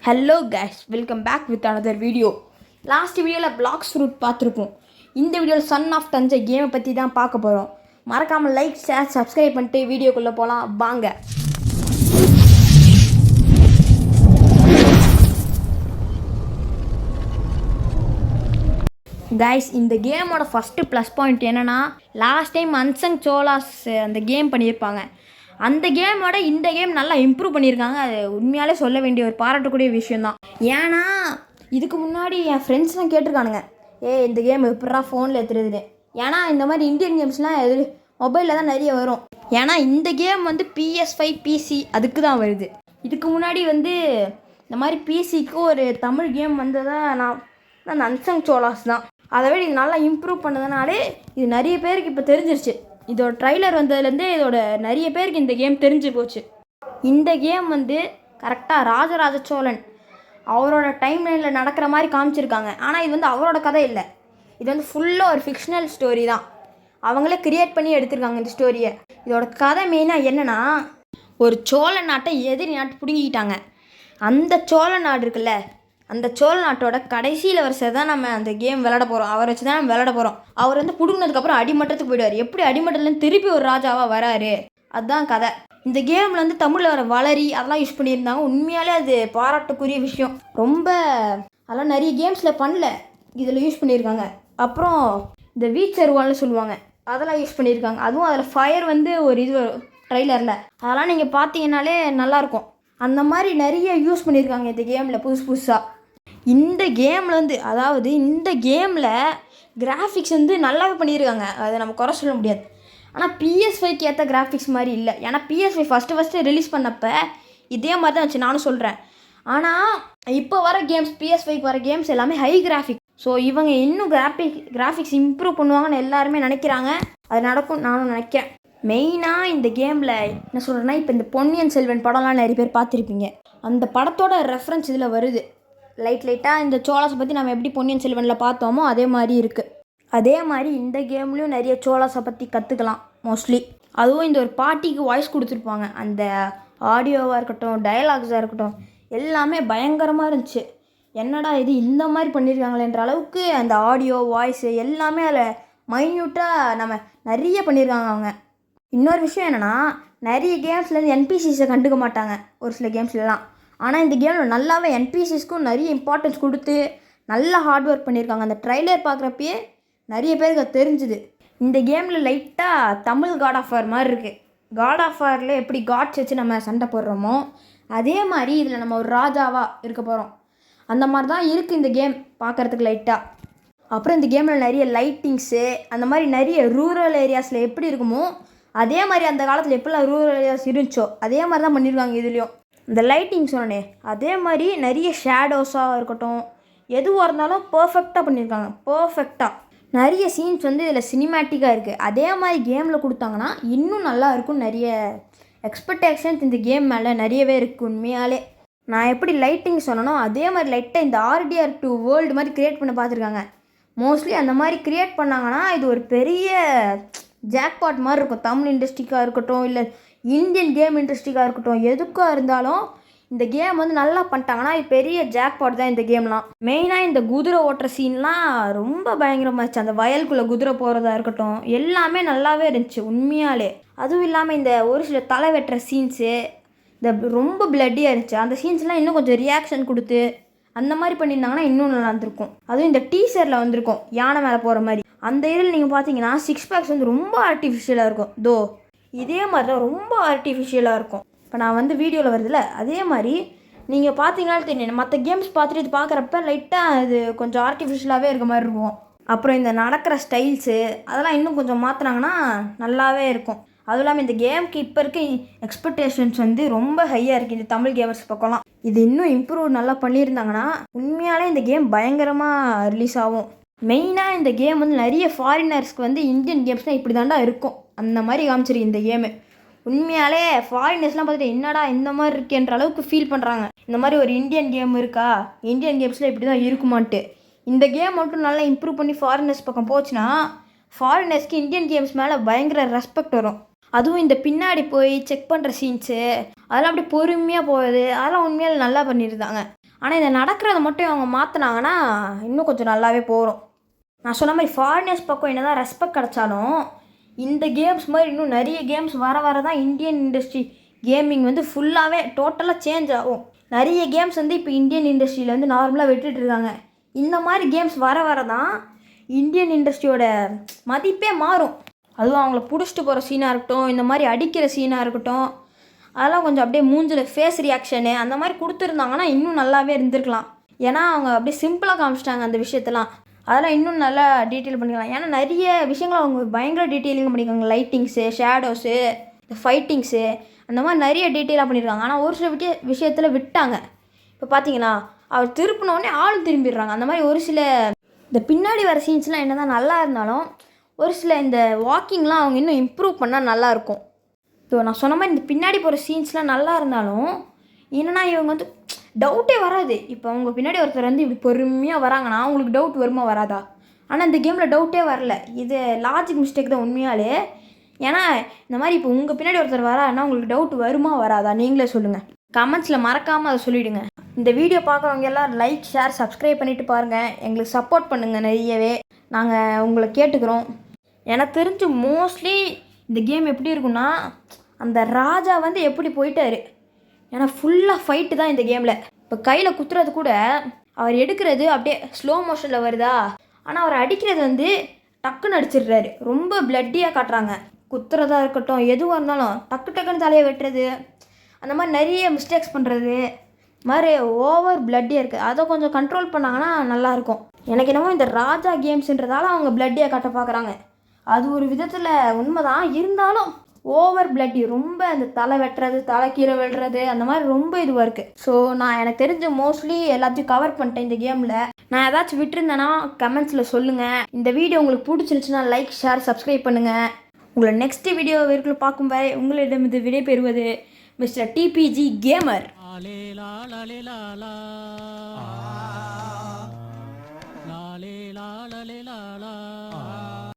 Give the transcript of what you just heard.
Hello guys, welcome back with another video. Last வீடியோவில் blocks route பார்த்துருப்போம். இந்த வீடியோவில் சன் ஆஃப் தஞ்சை கேமை பற்றி தான் பார்க்க போகிறோம். மறக்காமல் லைக், ஷேர், சப்ஸ்கிரைப் பண்ணிட்டு வீடியோக்குள்ளே போகலாம் வாங்க. கைஸ், இந்த கேமோட ஃபஸ்ட்டு ப்ளஸ் பாயிண்ட் என்னென்னா, லாஸ்ட் டைம் அன்சங் சோலாஸ் அந்த கேம் பண்ணியிருப்பாங்க. அந்த கேமோட இந்த கேம் நல்லா இம்ப்ரூவ் பண்ணியிருக்காங்க. அது உண்மையாலே சொல்ல வேண்டிய ஒரு பாராட்டக்கூடிய விஷயந்தான். ஏன்னா இதுக்கு முன்னாடி என் ஃப்ரெண்ட்ஸ்லாம் கேட்டிருக்கானுங்க, இந்த கேம் எப்படா ஃபோனில் ஏற்றுறதுன்னு. ஏன்னா இந்த மாதிரி இந்தியன் கேம்ஸ்லாம் மொபைலில் தான் நிறைய வரும். ஏன்னா இந்த கேம் வந்து PS5 PC அதுக்கு தான் வருது. இதுக்கு முன்னாடி இந்த மாதிரி பிசிக்கு ஒரு தமிழ் கேம் வந்ததாக நான் அன்சங் சோலாஸ் தான். அதை விட இது நல்லா இம்ப்ரூவ் பண்ணதுனாலே இது நிறைய பேருக்கு இப்போ தெரிஞ்சிருச்சு. இதோட ட்ரைலர் வந்ததுலேருந்தே இதோட நிறைய பேருக்கு இந்த கேம் தெரிஞ்சு போச்சு. இந்த கேம் கரெக்டாக ராஜராஜ சோழன் அவரோட டைம் லைனில் நடக்கிற மாதிரி காமிச்சிருக்காங்க. ஆனால் இது அவரோட கதை இல்லை. இது ஃபுல்லாக ஒரு ஃபிக்ஷனல் ஸ்டோரி தான். அவங்களே கிரியேட் பண்ணி எடுத்திருக்காங்க இந்த ஸ்டோரியை. இதோட கதை மெயினாக என்னென்னா, ஒரு சோழ நாட்டை எதிரி நாட்டு பிடுங்கிக்கிட்டாங்க. அந்த சோழ நாடு இருக்குல்ல, அந்த சோழ நாட்டோட கடைசியில் வருஷ தான் நம்ம அந்த கேம் விளையாட போகிறோம். அவரை வச்சு தான் நம்ம விளையாட போகிறோம். அவர் பிடுங்கினதுக்கப்புறம் அடிமட்டத்துக்கு போயிடுவார். எப்படி அடிமட்டத்துலேருந்து திருப்பி ஒரு ராஜாவாக வராரு, அதுதான் கதை. இந்த கேமில் தமிழில் வர வளரி அதெல்லாம் யூஸ் பண்ணியிருந்தாங்க. உண்மையாலே அது பாராட்டுக்குரிய விஷயம். ரொம்ப அதெல்லாம் நிறைய கேம்ஸில் பண்ணல, இதில் யூஸ் பண்ணியிருக்காங்க. அப்புறம் இந்த வீச்சருவான்னு சொல்லுவாங்க, அதெல்லாம் யூஸ் பண்ணியிருக்காங்க. அதுவும் அதில் ஃபயர் ஒரு இது ட்ரைலரில், அதெல்லாம் நீங்கள் பார்த்தீங்கன்னாலே நல்லாயிருக்கும். அந்த மாதிரி நிறைய யூஸ் பண்ணியிருக்காங்க இந்த கேமில் புதுசாக. இந்த கேமில் அதாவது இந்த கேமில் கிராஃபிக்ஸ் நல்லாவே பண்ணியிருக்காங்க. அதை நம்ம குறை சொல்ல முடியாது. ஆனால் PS5க்கு ஏற்ற கிராஃபிக்ஸ் மாதிரி இல்லை. ஏன்னா PS5 ஃபஸ்ட்டு ரிலீஸ் பண்ணப்போ இதே மாதிரி தான் வச்சு நானும் சொல்கிறேன். ஆனால் இப்போ வர கேம்ஸ், PS5க்கு வர கேம்ஸ் எல்லாமே ஹை கிராஃபிக். ஸோ இவங்க இன்னும் கிராஃபிக்ஸ் இம்ப்ரூவ் பண்ணுவாங்கன்னு எல்லாருமே நினைக்கிறாங்க. அது நடக்கும் நானும் நினைக்கிறேன். மெயினாக இந்த கேமில் என்ன சொல்கிறேன்னா, இப்போ இந்த பொன்னியின் செல்வன் படம்லாம் நிறைய பேர் பார்த்துருப்பீங்க. அந்த படத்தோட ரெஃபரன்ஸ் இதில் வருது. லைட்டாக இந்த சோழாஸை பற்றி நம்ம எப்படி பொன்னியின் செல்வனில் பார்த்தோமோ அதே மாதிரி இருக்குது. அதே மாதிரி இந்த கேம்லேயும் நிறைய சோழாஸை பற்றி கற்றுக்கலாம் மோஸ்ட்லி. அதுவும் இந்த ஒரு பாட்டிக்கு வாய்ஸ் கொடுத்துருப்பாங்க. அந்த ஆடியோவாக இருக்கட்டும், டயலாக்ஸாக இருக்கட்டும், எல்லாமே பயங்கரமாக இருந்துச்சு. என்னடா இது இந்த மாதிரி பண்ணியிருக்காங்களேன்ற அளவுக்கு அந்த ஆடியோ, வாய்ஸு எல்லாமே அதில் மைன்யூட்டாக நம்ம நிறைய பண்ணியிருக்காங்க அவங்க. இன்னொரு விஷயம் என்னென்னா, நிறைய கேம்ஸ்லேருந்து NPCஸை கண்டுக்க மாட்டாங்க ஒரு சில கேம்ஸ்லாம். ஆனால் இந்த கேமில் நல்லாவே NPCஸ்க்கும் நிறைய இம்பார்ட்டன்ஸ் கொடுத்து நல்லா ஹார்ட் ஒர்க் பண்ணியிருக்காங்க. அந்த ட்ரைலர் பார்க்குறப்பயே நிறைய பேருக்கு அது தெரிஞ்சுது. இந்த கேமில் லைட்டாக தமிழ் காட் ஆஃப் வார் மாதிரி இருக்குது. காட் ஆஃப் வாரில் எப்படி காட்ஸ் வச்சு நம்ம சண்டை போடுறோமோ அதே மாதிரி இதில் நம்ம ஒரு ராஜாவாக இருக்க போகிறோம். அந்த மாதிரி தான் இருக்குது இந்த கேம் பார்க்குறதுக்கு லைட்டாக. அப்புறம் இந்த கேமில் நிறைய லைட்டிங்ஸு, அந்த மாதிரி நிறைய ரூரல் ஏரியாஸில் எப்படி இருக்குமோ அதே மாதிரி அந்த காலத்தில் எப்படிலாம் ரூரல் ஏரியாஸ் இருந்துச்சோ அதே மாதிரி தான் பண்ணியிருக்காங்க இதுலேயும். இந்த லைட்டிங் சொன்னே அதே மாதிரி நிறைய ஷேடோஸாக இருக்கட்டும், எதுவாக இருந்தாலும் பர்ஃபெக்டாக பண்ணியிருக்காங்க. பர்ஃபெக்டாக நிறைய சீன்ஸ் இதில் சினிமேட்டிக்காக இருக்குது. அதே மாதிரி கேமில் கொடுத்தாங்கன்னா இன்னும் நல்லா இருக்கும். நிறைய எக்ஸ்பெக்டேஷன்ஸ் இந்த கேம் மேலே நிறையவே இருக்குது. உண்மையாலே நான் எப்படி லைட்டிங் சொன்னனோ அதே மாதிரி லைட்டாக இந்த RDR2 வேர்ல்டு மாதிரி க்ரியேட் பண்ண பார்த்துருக்காங்க. மோஸ்ட்லி அந்த மாதிரி க்ரியேட் பண்ணாங்கன்னா இது ஒரு பெரிய ஜாக்பாட் மாதிரி இருக்கும். தமிழ் இண்டஸ்ட்ரிக்காக இருக்கட்டும், இல்லை இந்தியன் கேம் இண்டஸ்ட்ரிக்காக இருக்கட்டும், எதுக்காக இருந்தாலும் இந்த கேம் நல்லா பண்ணிட்டாங்கன்னா இது பெரிய ஜாக்பாட் தான் இந்த கேம்லாம். மெயினாக இந்த குதிரை ஓட்டுற சீன்லாம் ரொம்ப பயங்கரமாக இருந்துச்சு. அந்த வயலுக்குள்ளே குதிரை போகிறதா இருக்கட்டும், எல்லாமே நல்லாவே இருந்துச்சு உண்மையாலே. அதுவும் இல்லாமல் இந்த ஒரு சில தலை வெட்டுற சீன்ஸு இந்த ரொம்ப பிளட்டியாக இருந்துச்சு. அந்த சீன்ஸ்லாம் இன்னும் கொஞ்சம் ரியாக்ஷன் கொடுத்து அந்த மாதிரி பண்ணியிருந்தாங்கன்னா இன்னும் நல்லா இருந்திருக்கும். அதுவும் இந்த டீசரில் வந்திருக்கும் யானை மேலே போகிற மாதிரி. அந்த இதில் நீங்கள் பார்த்தீங்கன்னா 6 பேக்ஸ் ரொம்ப ஆர்டிஃபிஷியலாக இருக்கும். இதே மாதிரி தான் ரொம்ப ஆர்டிஃபிஷியலாக இருக்கும். இப்போ நான் வீடியோவில் வருதுல்ல, அதே மாதிரி நீங்கள் பார்த்தீங்கன்னாலும் தெரியும். மற்ற கேம்ஸ் பார்த்துட்டு இது பார்க்குறப்ப லைட்டாக இது கொஞ்சம் ஆர்டிஃபிஷியலாகவே இருக்க மாதிரி இருக்கும். அப்புறம் இந்த நடக்கிற ஸ்டைல்ஸு அதெல்லாம் இன்னும் கொஞ்சம் மாற்றினாங்கன்னா நல்லாவே இருக்கும். அதுவும் இல்லாமல் இந்த கேமுக்கு இப்போ இருக்க எக்ஸ்பெக்டேஷன்ஸ் ரொம்ப ஹையாக இருக்குது இந்த தமிழ் கேமர்ஸ் பக்கம்லாம். இது இன்னும் இம்ப்ரூவ் நல்லா பண்ணியிருந்தாங்கன்னா உண்மையாலே இந்த கேம் பயங்கரமாக ரிலீஸ் ஆகும். மெயினாக இந்த கேம் நிறைய ஃபாரினர்ஸ்க்கு இந்தியன் கேம்ஸ்னால் இப்படி தாண்டா இருக்கும் அந்த மாதிரி காமிச்சிருக்கு இந்த கேமு. உண்மையாலே ஃபாரினர்ஸ்லாம் பார்த்துட்டு என்னடா இந்த மாதிரி இருக்குன்ற அளவுக்கு ஃபீல் பண்ணுறாங்க. இந்த மாதிரி ஒரு இந்தியன் கேம் இருக்கா, இந்தியன் கேம்ஸில் இப்படி தான் இருக்குமான்ட்டு. இந்த கேம் மட்டும் நல்லா இம்ப்ரூவ் பண்ணி ஃபாரினர்ஸ் பக்கம் போச்சுன்னா ஃபாரினர்ஸ்க்கு இந்தியன் கேம்ஸ் மேலே பயங்கர ரெஸ்பெக்ட் வரும். அதுவும் இந்த பின்னாடி போய் செக் பண்ணுற சீன்ஸு அதெல்லாம் அப்படி பொறுமையாக போகுது, அதெல்லாம் உண்மையால் நல்லா பண்ணியிருந்தாங்க. ஆனால் இதை நடக்கிறத மட்டும் அவங்க மாற்றினாங்கன்னா இன்னும் கொஞ்சம் நல்லாவே போகிறோம். நான் சொன்ன மாதிரி ஃபாரினர்ஸ் பக்கம் என்ன தான் ரெஸ்பெக்ட் கிடச்சாலும் இந்த கேம்ஸ் மாதிரி இன்னும் நிறைய கேம்ஸ் வர தான் இந்தியன் இண்டஸ்ட்ரி கேமிங் வந்து ஃபுல்லாகவே டோட்டலாக சேஞ்ச் ஆகும். நிறைய கேம்ஸ் வந்து இப்போ இந்தியன் இண்டஸ்ட்ரியில் வந்து நார்மலாக விட்டுட்டுருக்காங்க. இந்த மாதிரி கேம்ஸ் வர தான் இந்தியன் இண்டஸ்ட்ரியோட மதிப்பே மாறும். அதுவும் அவங்கள பிடிச்சிட்டு போகிற சீனாக இருக்கட்டும், இந்த மாதிரி அடிக்கிற சீனாக இருக்கட்டும், அதெல்லாம் கொஞ்சம் அப்படியே மூஞ்சில் ஃபேஸ் ரியாக்ஷனு அந்த மாதிரி கொடுத்துருந்தாங்கன்னா இன்னும் நல்லாவே இருந்திருக்கலாம். ஏன்னா அவங்க அப்படியே சிம்பிளாக காமிச்சிட்டாங்க அந்த விஷயத்தெல்லாம். அதெல்லாம் இன்னும் நல்லா டீட்டெயில் பண்ணிக்கலாம். ஏன்னா நிறைய விஷயங்கள் அவங்க பயங்கர டீட்டெயிலிங் பண்ணியிருக்காங்க. லைட்டிங்ஸு, ஷேடோஸு, ஃபைட்டிங்ஸு அந்த மாதிரி நிறைய டீட்டெயிலாக பண்ணியிருக்காங்க. ஆனால் ஒரு சில விஷயத்தில் விட்டாங்க. இப்போ பார்த்தீங்கன்னா அவர் திருப்பினோடனே ஆள் திரும்பிடுறாங்க. அந்த மாதிரி ஒரு சில இந்த பின்னாடி வர சீன்ஸ்லாம் என்ன தான் நல்லா இருந்தாலும் ஒரு சில இந்த வாக்கிங்லாம் அவங்க இன்னும் இம்ப்ரூவ் பண்ணால் நல்லாயிருக்கும். இப்போ நான் சொன்ன மாதிரி இந்த பின்னாடி போகிற சீன்ஸ்லாம் நல்லா இருந்தாலும் என்னென்னா இவங்க வந்து டவுட்டே வராது. இப்போ அவங்க பின்னாடி ஒருத்தர் வந்து இப்படி பொறுமையாக வராங்கன்னா அவங்களுக்கு டவுட் வருமா வராதா? ஆனால் இந்த கேமில் டவுட்டே வரல. இது லாஜிக் மிஸ்டேக் தான் உண்மையாலே. ஏன்னா இந்த மாதிரி இப்போ உங்கள் பின்னாடி ஒருத்தர் வரான்னா உங்களுக்கு டவுட் வருமா வராதா நீங்களே சொல்லுங்கள். கமெண்ட்ஸில் மறக்காமல் அதை சொல்லிவிடுங்க. இந்த வீடியோ பார்க்குறவங்க எல்லாம் லைக், ஷேர், சப்ஸ்கிரைப் பண்ணிவிட்டு பாருங்கள். எங்களுக்கு சப்போர்ட் பண்ணுங்கள். நிறையவே நாங்கள் உங்களை கேட்டுக்கிறோம். எனக்கு தெரிஞ்சு மோஸ்ட்லி இந்த கேம் எப்படி இருக்குன்னா அந்த ராஜா வந்து எப்படி போயிட்டார். ஏன்னா ஃபுல்லாக ஃபைட்டு தான் இந்த கேமில். இப்போ கையில் குத்துறது கூட அவர் எடுக்கிறது அப்படியே ஸ்லோ மோஷனில் வருதா, ஆனால் அவர் அடிக்கிறது வந்து டக்குன்னு அடிச்சிடுறாரு. ரொம்ப பிளட்டியாக காட்டுறாங்க. குத்துறதா இருக்கட்டும், எதுவாக இருந்தாலும் டக்குன்னு தலையை வெட்டுறது, அந்த மாதிரி நிறைய மிஸ்டேக்ஸ் பண்ணுறது மாதிரி ஓவர் பிளட்டியாக இருக்குது. அதை கொஞ்சம் கண்ட்ரோல் பண்ணாங்கன்னா நல்லாயிருக்கும். எனக்கு என்னமோ இந்த ராஜா கேம்ஸுன்றதால அவங்க பிளட்டியாக காட்ட பார்க்குறாங்க. அது ஒரு விதத்தில் உண்மை தான். இருந்தாலும் ஓவர் பிளட்டி ரொம்ப அந்த தலை வெட்டுறது, தலை கீழே விழுறது அந்த மாதிரி ரொம்ப இதுவாக இருக்குது. ஸோ நான் எனக்கு தெரிஞ்ச மோஸ்ட்லி எல்லாத்தையும் கவர் பண்ணிட்டேன் இந்த கேமில். நான் ஏதாச்சும் விட்டுருந்தேன்னா கமெண்ட்ஸில் சொல்லுங்கள். இந்த வீடியோ உங்களுக்கு பிடிச்சிருந்துச்சுன்னா லைக், ஷேர், சப்ஸ்கிரைப் பண்ணுங்கள். உங்களை நெக்ஸ்ட் வீடியோ வரைக்கும் பார்க்கும் வரை உங்களிடம் இது விடை பெறுவது மிஸ்டர் டிபிஜி கேமர்.